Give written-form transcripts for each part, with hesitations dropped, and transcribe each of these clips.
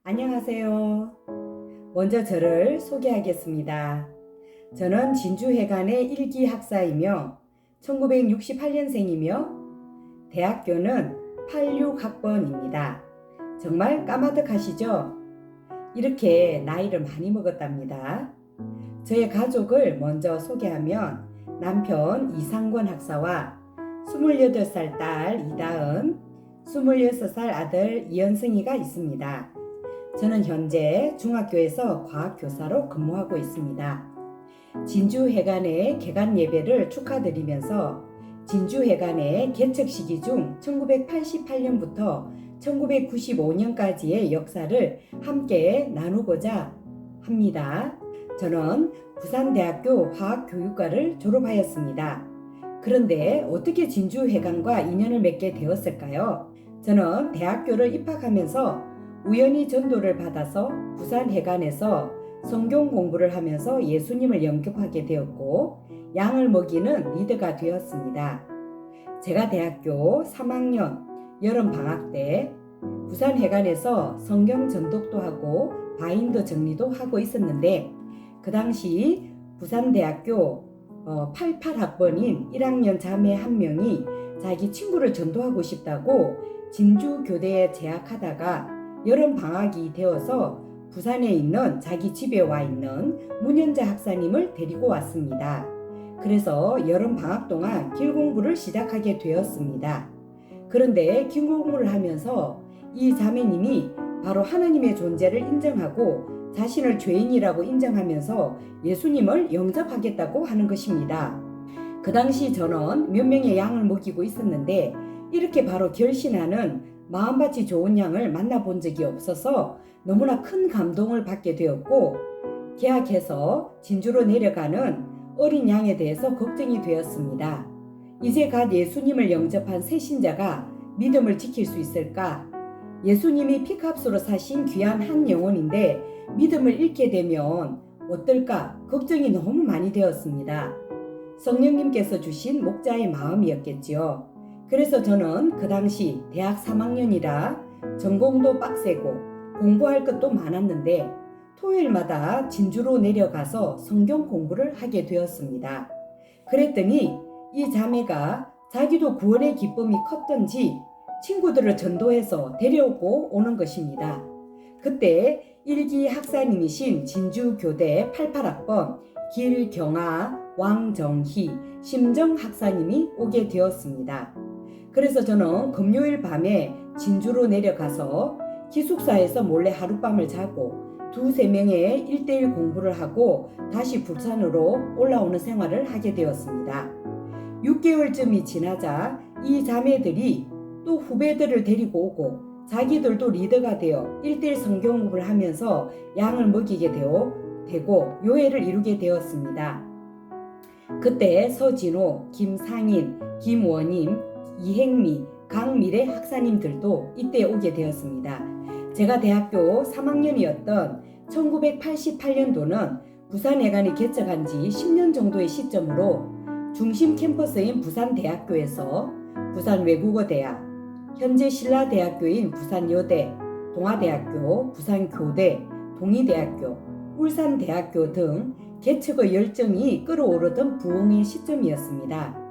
안녕하세요. 먼저 저를 소개하겠습니다. 저는 진주회관의 1기 학사이며 1968년생이며 대학교는 86학번입니다. 정말 까마득하시죠? 이렇게 나이를 많이 먹었답니다. 저의 가족을 먼저 소개하면 남편 이상권 학사와 28살 딸 이다은, 26살 아들 이현승이가 있습니다. 저는 현재 중학교에서 과학교사로 근무하고 있습니다. 진주회관의 개관 예배를 축하드리면서 진주회관의 개척 시기 중 1988년부터 1995년까지의 역사를 함께 나누고자 합니다. 저는 부산대학교 화학교육과를 졸업하였습니다. 그런데 어떻게 진주회관과 인연을 맺게 되었을까요? 저는 대학교를 입학하면서 우연히 전도를 받아서 부산회관에서 성경 공부를 하면서 예수님을 영접하게 되었고 양을 먹이는 리더가 되었습니다. 제가 대학교 3학년 여름방학 때 부산회관에서 성경 전독도 하고 바인더 정리도 하고 있었는데 그 당시 부산대학교 88학번인 1학년 자매 한 명이 자기 친구를 전도하고 싶다고 진주교대에 재학하다가 여름 방학이 되어서 부산에 있는 자기 집에 와 있는 문현자 학사님을 데리고 왔습니다. 그래서 여름 방학 동안 길 공부를 시작하게 되었습니다. 그런데 길 공부를 하면서 이 자매님이 바로 하나님의 존재를 인정하고 자신을 죄인이라고 인정하면서 예수님을 영접하겠다고 하는 것입니다. 그 당시 저는 몇 명의 양을 먹이고 있었는데 이렇게 바로 결신하는 마음밭이 좋은 양을 만나본 적이 없어서 너무나 큰 감동을 받게 되었고 개학해서 진주로 내려가는 어린 양에 대해서 걱정이 되었습니다. 이제 갓 예수님을 영접한 새 신자가 믿음을 지킬 수 있을까? 예수님이 피값으로 사신 귀한 한 영혼인데 믿음을 잃게 되면 어떨까? 걱정이 너무 많이 되었습니다. 성령님께서 주신 목자의 마음이었겠지요. 그래서 저는 그 당시 대학 3학년이라 전공도 빡세고 공부할 것도 많았는데 토요일마다 진주로 내려가서 성경 공부를 하게 되었습니다. 그랬더니 이 자매가 자기도 구원의 기쁨이 컸던지 친구들을 전도해서 데려오고 오는 것입니다. 그때 1기 학사님이신 진주교대 88학번 길경아, 왕정희, 심정 학사님이 오게 되었습니다. 그래서 저는 금요일 밤에 진주로 내려가서 기숙사에서 몰래 하룻밤을 자고 두세 명의 1대1 공부를 하고 다시 부산으로 올라오는 생활을 하게 되었습니다. 6개월쯤이 지나자 이 자매들이 또 후배들을 데리고 오고 자기들도 리더가 되어 1대1 성경 공부를 하면서 양을 먹이게 되고 교회를 이루게 되었습니다. 그때 서진호, 김상인, 김원임, 이행미, 강미래 학사님들도 이때 오게 되었습니다. 제가 대학교 3학년이었던 1988년도는 부산회관이 개척한 지 10년 정도의 시점으로 중심 캠퍼스인 부산대학교에서 부산외국어대학, 현재 신라대학교인 부산여대, 동아대학교, 부산교대, 동의대학교, 울산대학교 등 개척의 열정이 끌어오르던 부흥의 시점이었습니다.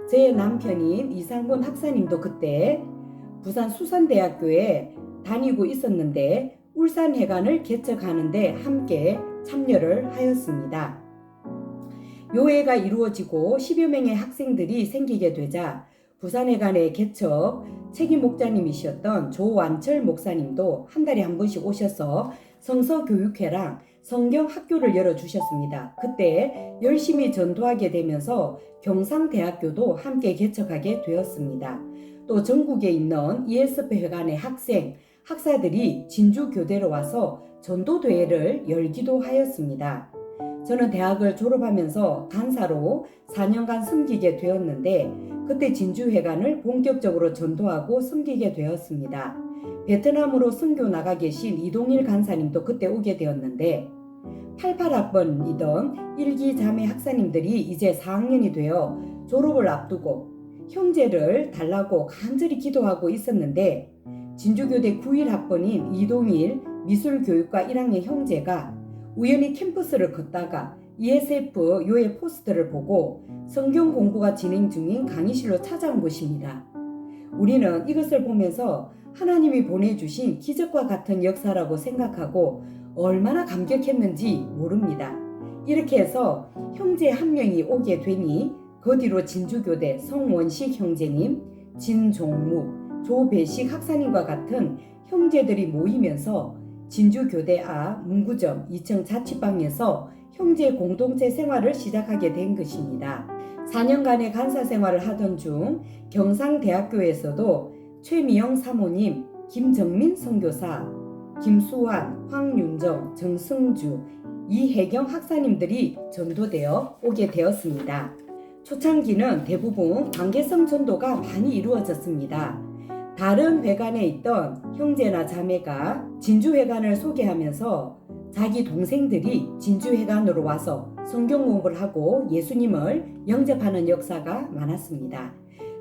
제 남편인 이상권 학사님도 그때 부산 수산대학교에 다니고 있었는데 울산회관을 개척하는데 함께 참여를 하였습니다. 요회가 이루어지고 10여 명의 학생들이 생기게 되자 부산회관의 개척 책임 목자님이셨던 조완철 목사님도 한 달에 한 번씩 오셔서 성서교육회랑 성경학교를 열어주셨습니다. 그때 열심히 전도하게 되면서 경상대학교도 함께 개척하게 되었습니다. 또 전국에 있는 ESF회관의 학생, 학사들이 진주교대로 와서 전도대회를 열기도 하였습니다. 저는 대학을 졸업하면서 간사로 4년간 섬기게 되었는데 그때 진주회관을 본격적으로 전도하고 섬기게 되었습니다. 베트남으로 선교 나가 계신 이동일 간사님도 그때 오게 되었는데 88학번이던 1기 자매 학사님들이 이제 4학년이 되어 졸업을 앞두고 형제를 달라고 간절히 기도하고 있었는데 진주교대 91학번인 이동일, 미술교육과 1학년 형제가 우연히 캠퍼스를 걷다가 ESF 요의 포스터를 보고 성경 공부가 진행 중인 강의실로 찾아온 것입니다. 우리는 이것을 보면서 하나님이 보내주신 기적과 같은 역사라고 생각하고 얼마나 감격했는지 모릅니다. 이렇게 해서 형제 한 명이 오게 되니 그 뒤로 진주교대 성원식 형제님, 진종묵, 조배식 학사님과 같은 형제들이 모이면서 진주교대 앞 문구점 2층 자취방에서 형제 공동체 생활을 시작하게 된 것입니다. 4년간의 간사 생활을 하던 중 경상대학교에서도 최미영 사모님, 김정민 선교사, 김수환, 황윤정, 정승주, 이혜경 학사님들이 전도되어 오게 되었습니다. 초창기는 대부분 관계성 전도가 많이 이루어졌습니다. 다른 회관에 있던 형제나 자매가 진주회관을 소개하면서 자기 동생들이 진주회관으로 와서 성경 공부를 하고 예수님을 영접하는 역사가 많았습니다.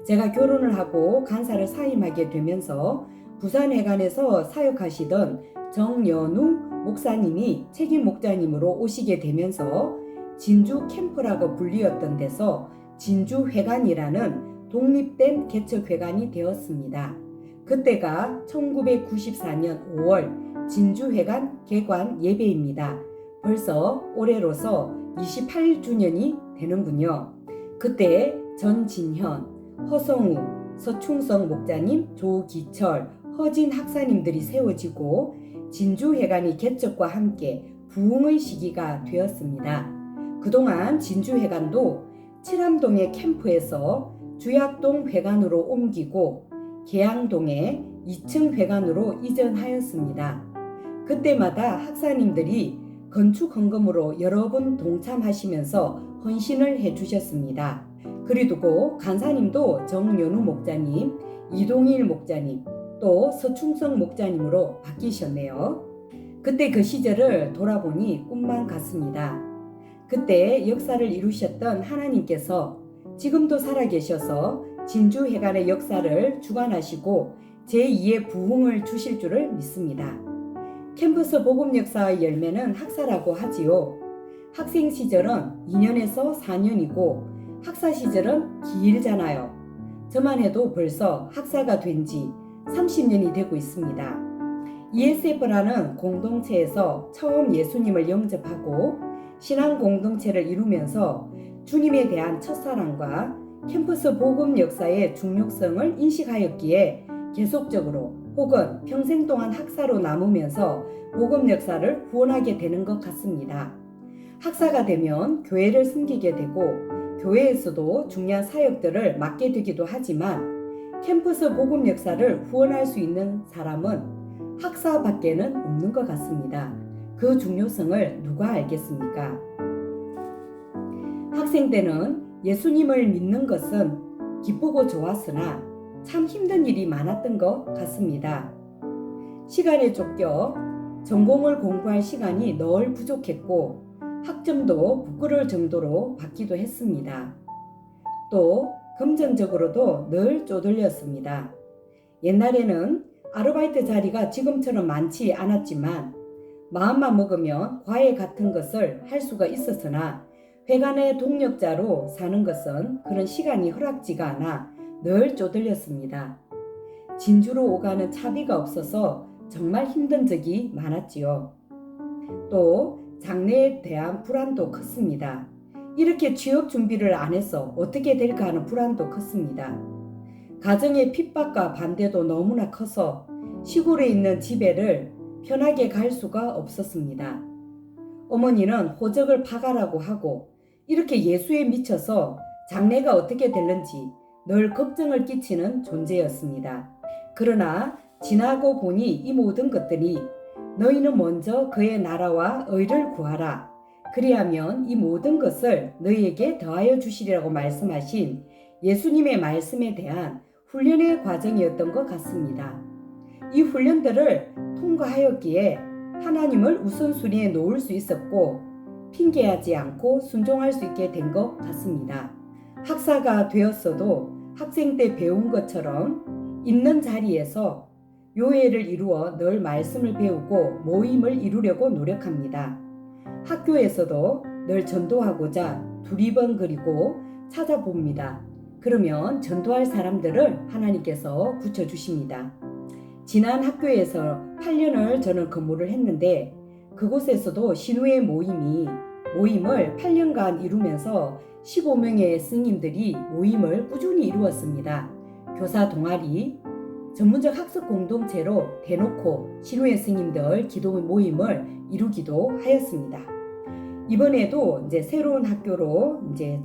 제가 결혼을 하고 간사를 사임하게 되면서 부산회관에서 사역하시던 정연우 목사님이 책임 목자님으로 오시게 되면서 진주 캠프라고 불리었던 데서 진주회관이라는 독립된 개척회관이 되었습니다. 그때가 1994년 5월 진주회관 개관 예배입니다. 벌써 올해로서 28주년이 되는군요. 그때 전진현, 허성우, 서충성 목자님, 조기철, 허진 학사님들이 세워지고 진주회관이 개척과 함께 부흥의 시기가 되었습니다. 그동안 진주회관도 칠암동의 캠프에서 주약동 회관으로 옮기고 계양동의 2층 회관으로 이전하였습니다. 그때마다 학사님들이 건축 헌금으로 여러 번 동참하시면서 헌신을 해주셨습니다. 그리고 간사님도 정연우 목자님, 이동일 목자님, 또 서충성 목자님으로 바뀌셨네요. 그때 그 시절을 돌아보니 꿈만 같습니다. 그때 역사를 이루셨던 하나님께서 지금도 살아계셔서 진주회관의 역사를 주관하시고 제2의 부흥을 주실 줄을 믿습니다. 캠퍼스 복음 역사의 열매는 학사라고 하지요. 학생 시절은 2년에서 4년이고 학사 시절은 길잖아요. 저만 해도 벌써 학사가 된 지 30년이 되고 있습니다. ESF라는 공동체에서 처음 예수님을 영접하고 신앙 공동체를 이루면서 주님에 대한 첫사랑과 캠퍼스 복음 역사의 중요성을 인식하였기에 계속적으로 혹은 평생 동안 학사로 남으면서 복음 역사를 후원하게 되는 것 같습니다. 학사가 되면 교회를 섬기게 되고 교회에서도 중요한 사역들을 맡게 되기도 하지만 캠퍼스 복음 역사를 후원할 수 있는 사람은 학사밖에는 없는 것 같습니다. 그 중요성을 누가 알겠습니까? 학생 때는 예수님을 믿는 것은 기쁘고 좋았으나 참 힘든 일이 많았던 것 같습니다. 시간에 쫓겨 전공을 공부할 시간이 늘 부족했고 학점도 부끄러울 정도로 받기도 했습니다. 또 금전적으로도 늘 쪼들렸습니다. 옛날에는 아르바이트 자리가 지금처럼 많지 않았지만 마음만 먹으면 과외 같은 것을 할 수가 있었으나 회관의 동력자로 사는 것은 그런 시간이 허락지가 않아 늘 쪼들렸습니다. 진주로 오가는 차비가 없어서 정말 힘든 적이 많았지요. 또 장래에 대한 불안도 컸습니다. 이렇게 취업 준비를 안 해서 어떻게 될까 하는 불안도 컸습니다. 가정의 핍박과 반대도 너무나 커서 시골에 있는 집에를 편하게 갈 수가 없었습니다. 어머니는 호적을 파가라고 하고 이렇게 예수에 미쳐서 장래가 어떻게 될는지 늘 걱정을 끼치는 존재였습니다. 그러나 지나고 보니 이 모든 것들이 너희는 먼저 그의 나라와 의를 구하라. 그리하면 이 모든 것을 너희에게 더하여 주시리라고 말씀하신 예수님의 말씀에 대한 훈련의 과정이었던 것 같습니다. 이 훈련들을 통과하였기에 하나님을 우선순위에 놓을 수 있었고 핑계하지 않고 순종할 수 있게 된 것 같습니다. 학사가 되었어도 학생 때 배운 것처럼 있는 자리에서 교회를 이루어 늘 말씀을 배우고 모임을 이루려고 노력합니다. 학교에서도 늘 전도하고자 두리번거리고 찾아봅니다. 그러면 전도할 사람들을 하나님께서 붙여주십니다. 지난 학교에서 8년을 저는 근무를 했는데 그곳에서도 신우의 모임을 8년간 이루면서 15명의 스님들이 모임을 꾸준히 이루었습니다. 교사 동아리, 전문적 학습 공동체로 대놓고 신우의 스님들 기도 모임을 이루기도 하였습니다. 이번에도 이제 새로운 학교로 이제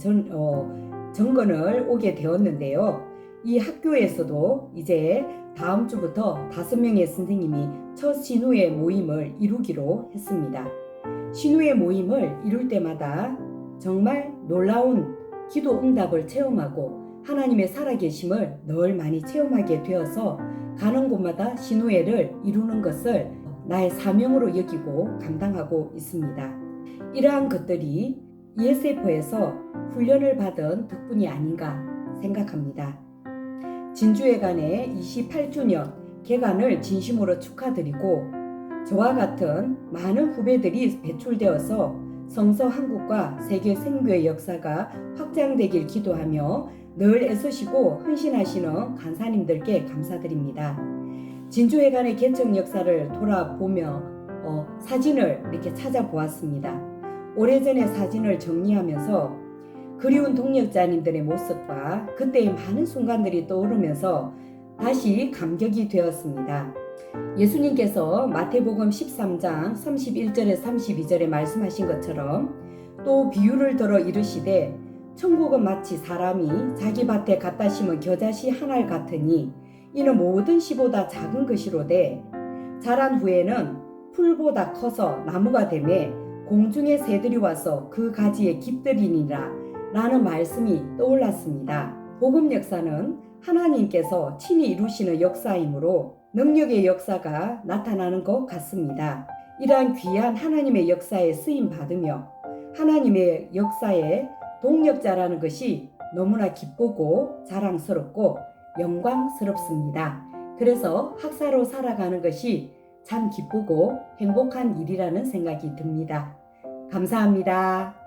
정건을 오게 되었는데요. 이 학교에서도 이제 다음 주부터 5명의 선생님이 첫 신우의 모임을 이루기로 했습니다. 신우의 모임을 이룰 때마다 정말 놀라운 기도 응답을 체험하고 하나님의 살아계심을 늘 많이 체험하게 되어서 가는 곳마다 신우회를 이루는 것을 나의 사명으로 여기고 감당하고 있습니다. 이러한 것들이 ESF에서 훈련을 받은 덕분이 아닌가 생각합니다. 진주회관의 28주년 개관을 진심으로 축하드리고 저와 같은 많은 후배들이 배출되어서 성서 한국과 세계 선교의 역사가 확장되길 기도하며 늘 애쓰시고 헌신하시는 간사님들께 감사드립니다. 진주회관의 개척 역사를 돌아보며 사진을 이렇게 찾아보았습니다. 오래전의 사진을 정리하면서 그리운 동역자님들의 모습과 그때의 많은 순간들이 떠오르면서 다시 감격이 되었습니다. 예수님께서 마태복음 13장 31절에 32절에 말씀하신 것처럼 또 비유를 들어 이르시되 천국은 마치 사람이 자기 밭에 갖다 심은 겨자씨 한 알 같으니 이는 모든 씨보다 작은 것이로되 자란 후에는 풀보다 커서 나무가 되매 공중의 새들이 와서 그 가지에 깃들이니라 라는 말씀이 떠올랐습니다. 복음 역사는 하나님께서 친히 이루시는 역사이므로 능력의 역사가 나타나는 것 같습니다. 이러한 귀한 하나님의 역사에 쓰임 받으며 하나님의 역사의 동력자라는 것이 너무나 기쁘고 자랑스럽고 영광스럽습니다. 그래서 학사로 살아가는 것이 참 기쁘고 행복한 일이라는 생각이 듭니다. 감사합니다.